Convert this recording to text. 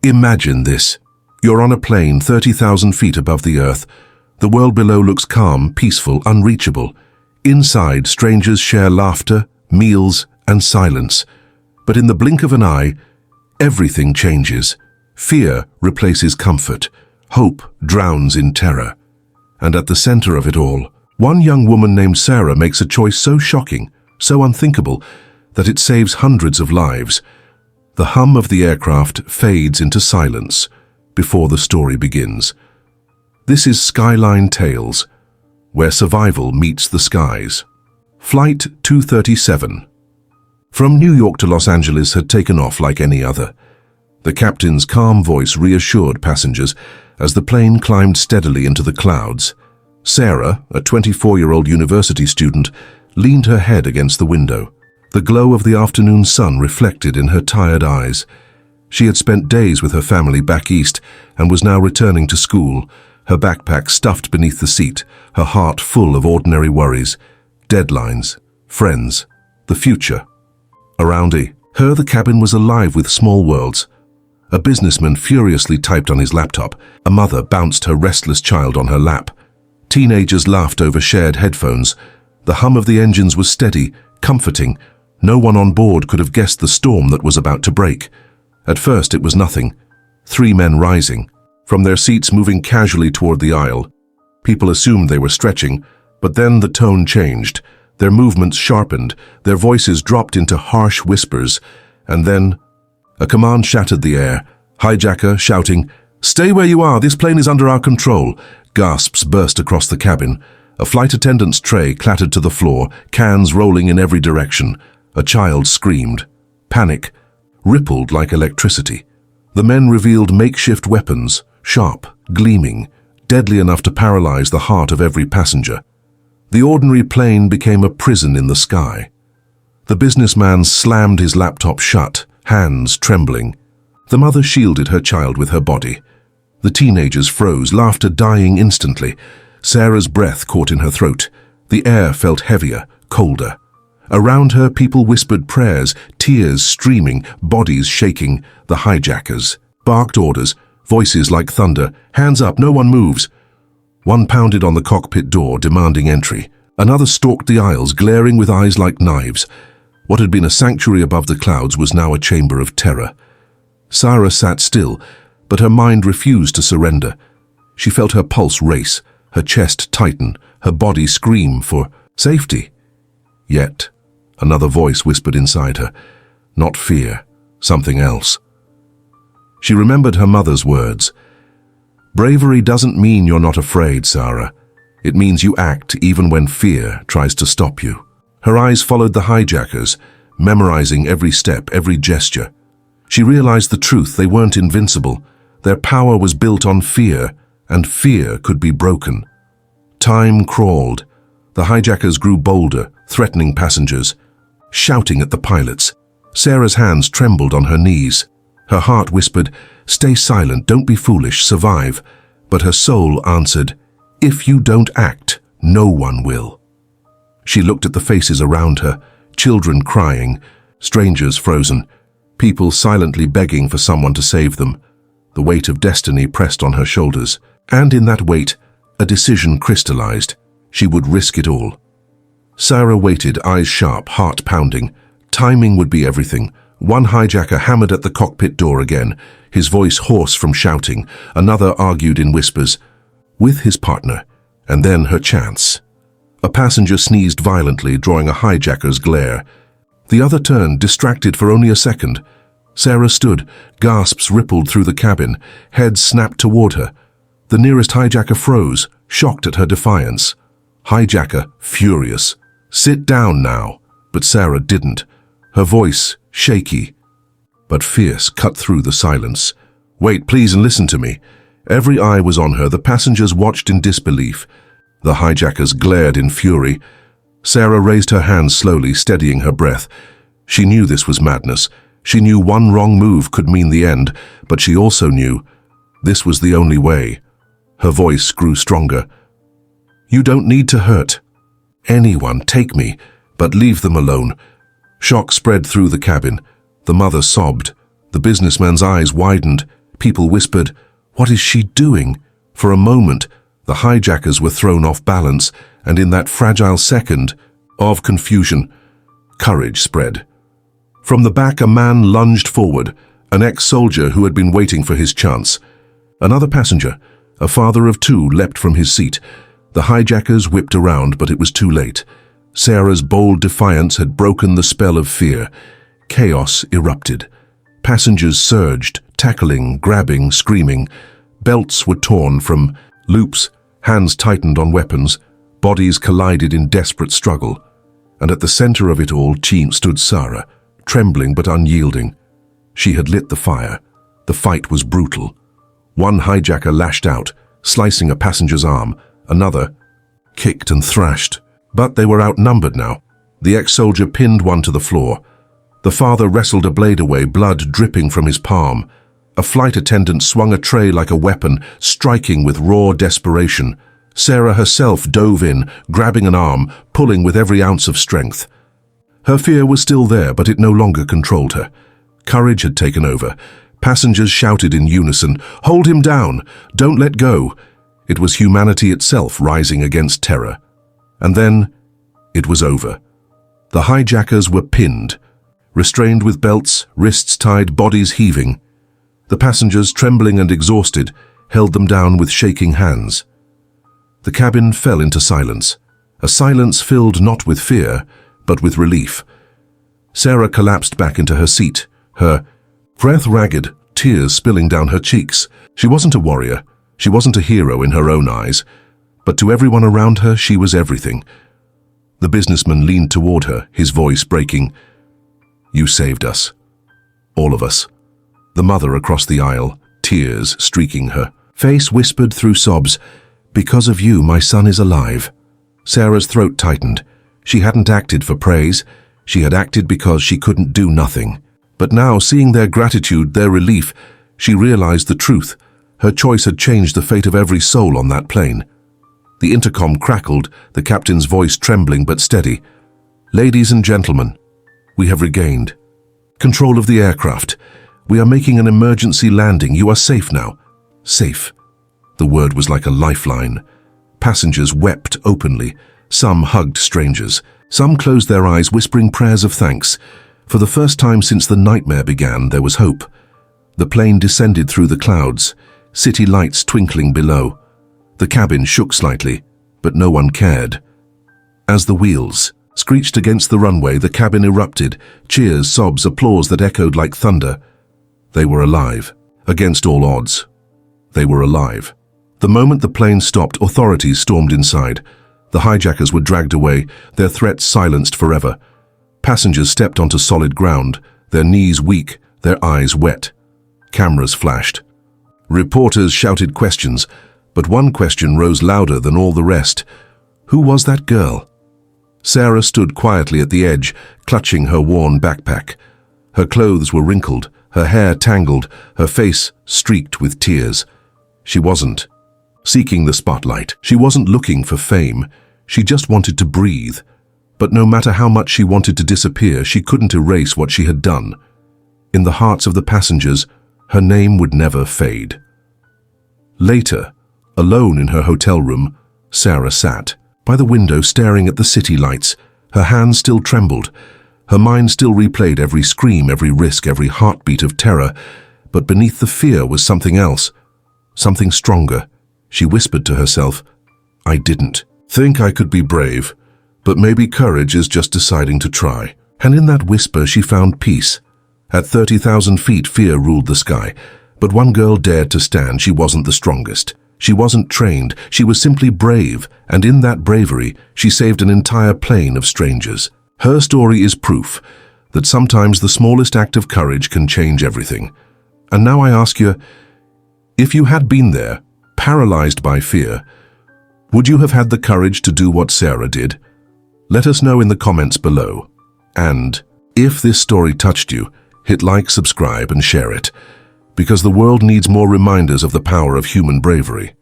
Imagine this. You're on a plane 30,000 feet above the earth. The world below looks calm, peaceful, unreachable. Inside, strangers share laughter, meals, and silence. But in the blink of an eye, everything changes. Fear replaces comfort. Hope drowns in terror. And at the center of it all, one young woman named Sara makes a choice so shocking, so unthinkable, that it saves hundreds of lives. The hum of the aircraft fades into silence before the story begins. This is Skyline Tales, where survival meets the skies. Flight 237. From New York to Los Angeles had taken off like any other. The captain's calm voice reassured passengers as the plane climbed steadily into the clouds. Sara, a 24-year-old university student, leaned her head against the window. The glow of the afternoon sun reflected in her tired eyes. She had spent days with her family back east and was now returning to school, her backpack stuffed beneath the seat, her heart full of ordinary worries, deadlines, friends, the future. Around her, the cabin was alive with small worlds. A businessman furiously typed on his laptop. A mother bounced her restless child on her lap. Teenagers laughed over shared headphones. The hum of the engines was steady, comforting. No one on board could have guessed the storm that was about to break. At first it was nothing. 3 men rising, from their seats moving casually toward the aisle. People assumed they were stretching, but then the tone changed. Their movements sharpened, their voices dropped into harsh whispers, and then a command shattered the air. Hijacker shouting, "Stay where you are, this plane is under our control." Gasps burst across the cabin. A flight attendant's tray clattered to the floor, cans rolling in every direction. A child screamed. Panic rippled like electricity. The men revealed makeshift weapons, sharp, gleaming, deadly enough to paralyze the heart of every passenger. The ordinary plane became a prison in the sky. The businessman slammed his laptop shut, hands trembling. The mother shielded her child with her body. The teenagers froze, laughter dying instantly. Sara's breath caught in her throat. The air felt heavier, colder. Around her, people whispered prayers, tears streaming, bodies shaking. The hijackers barked orders, voices like thunder. "Hands up, no one moves." One pounded on the cockpit door, demanding entry. Another stalked the aisles, glaring with eyes like knives. What had been a sanctuary above the clouds was now a chamber of terror. Sara sat still, but her mind refused to surrender. She felt her pulse race, her chest tighten, her body scream for safety. Yet, another voice whispered inside her, not fear, something else. She remembered her mother's words. "Bravery doesn't mean you're not afraid, Sara. It means you act even when fear tries to stop you." Her eyes followed the hijackers, memorizing every step, every gesture. She realized the truth: they weren't invincible. Their power was built on fear, and fear could be broken. Time crawled. The hijackers grew bolder, threatening passengers, shouting at the pilots. Sara's hands trembled on her knees. Her heart whispered, "Stay silent, don't be foolish, survive." But her soul answered, "If you don't act, no one will." She looked at the faces around her, children crying, strangers frozen, people silently begging for someone to save them. The weight of destiny pressed on her shoulders, and in that weight, a decision crystallized. She would risk it all. Sara waited, eyes sharp, heart pounding. Timing would be everything. One hijacker hammered at the cockpit door again, his voice hoarse from shouting. Another argued in whispers with his partner, and then her chance. A passenger sneezed violently, drawing a hijacker's glare. The other turned, distracted for only a second. Sara stood, gasps rippled through the cabin, heads snapped toward her. The nearest hijacker froze, shocked at her defiance. Hijacker, furious. "Sit down now." But Sara didn't. Her voice, shaky, but fierce, cut through the silence. "Wait, please, and listen to me." Every eye was on her. The passengers watched in disbelief. The hijackers glared in fury. Sara raised her hands slowly, steadying her breath. She knew this was madness. She knew one wrong move could mean the end, but she also knew this was the only way. Her voice grew stronger. "You don't need to hurt anyone. Take me, but leave them alone." Shock spread through the cabin. The mother sobbed. The businessman's eyes widened. People whispered, "What is she doing?" For a moment, the hijackers were thrown off balance, and in that fragile second of confusion, courage spread. From the back, a man lunged forward, an ex-soldier who had been waiting for his chance. Another passenger, a father of two, leapt from his seat. The hijackers whipped around, but it was too late. Sara's bold defiance had broken the spell of fear. Chaos erupted. Passengers surged, tackling, grabbing, screaming. Belts were torn from loops, hands tightened on weapons, bodies collided in desperate struggle. And at the center of it all stood Sara, trembling but unyielding. She had lit the fire. The fight was brutal. One hijacker lashed out, slicing a passenger's arm. Another kicked and thrashed. But they were outnumbered now. The ex-soldier pinned one to the floor. The father wrestled a blade away, blood dripping from his palm. A flight attendant swung a tray like a weapon, striking with raw desperation. Sara herself dove in, grabbing an arm, pulling with every ounce of strength. Her fear was still there, but it no longer controlled her. Courage had taken over. Passengers shouted in unison, "Hold him down! Don't let go!" It was humanity itself rising against terror. And then, it was over. The hijackers were pinned, restrained with belts, wrists tied, bodies heaving. The passengers, trembling and exhausted, held them down with shaking hands. The cabin fell into silence, a silence filled not with fear, but with relief. Sara collapsed back into her seat, her breath ragged, tears spilling down her cheeks. She wasn't a warrior, she wasn't a hero in her own eyes, but to everyone around her she was everything. The businessman leaned toward her, his voice breaking. "You saved us. All of us." The mother across the aisle, tears streaking her face, whispered through sobs, "Because of you, my son is alive." Sara's throat tightened. She hadn't acted for praise. She had acted because she couldn't do nothing. But now, seeing their gratitude, their relief, she realized the truth. Her choice had changed the fate of every soul on that plane. The intercom crackled, the captain's voice trembling but steady. "Ladies and gentlemen, we have regained control of the aircraft. We are making an emergency landing. You are safe now." Safe. The word was like a lifeline. Passengers wept openly. Some hugged strangers. Some closed their eyes, whispering prayers of thanks. For the first time since the nightmare began, there was hope. The plane descended through the clouds, city lights twinkling below. The cabin shook slightly, but no one cared. As the wheels screeched against the runway, the cabin erupted, cheers, sobs, applause that echoed like thunder. They were alive. Against all odds, they were alive. The moment the plane stopped, authorities stormed inside. The hijackers were dragged away, their threats silenced forever. Passengers stepped onto solid ground, their knees weak, their eyes wet. Cameras flashed. Reporters shouted questions, but one question rose louder than all the rest. Who was that girl? Sara stood quietly at the edge, clutching her worn backpack. Her clothes were wrinkled, her hair tangled, her face streaked with tears. She wasn't seeking the spotlight. She wasn't looking for fame. She just wanted to breathe. But no matter how much she wanted to disappear, she couldn't erase what she had done. In the hearts of the passengers, her name would never fade. Later, alone in her hotel room, Sara sat by the window staring at the city lights. Her hands still trembled. Her mind still replayed every scream, every risk, every heartbeat of terror. But beneath the fear was something else, something stronger. She whispered to herself, "I didn't think I could be brave, but maybe courage is just deciding to try." And in that whisper she found peace. At 30,000 feet, fear ruled the sky. But one girl dared to stand. She wasn't the strongest. She wasn't trained. She was simply brave, and in that bravery, she saved an entire plane of strangers. Her story is proof that sometimes the smallest act of courage can change everything. And now I ask you, if you had been there, paralyzed by fear, would you have had the courage to do what Sara did? Let us know in the comments below. And if this story touched you, hit like, subscribe, and share it, because the world needs more reminders of the power of human bravery.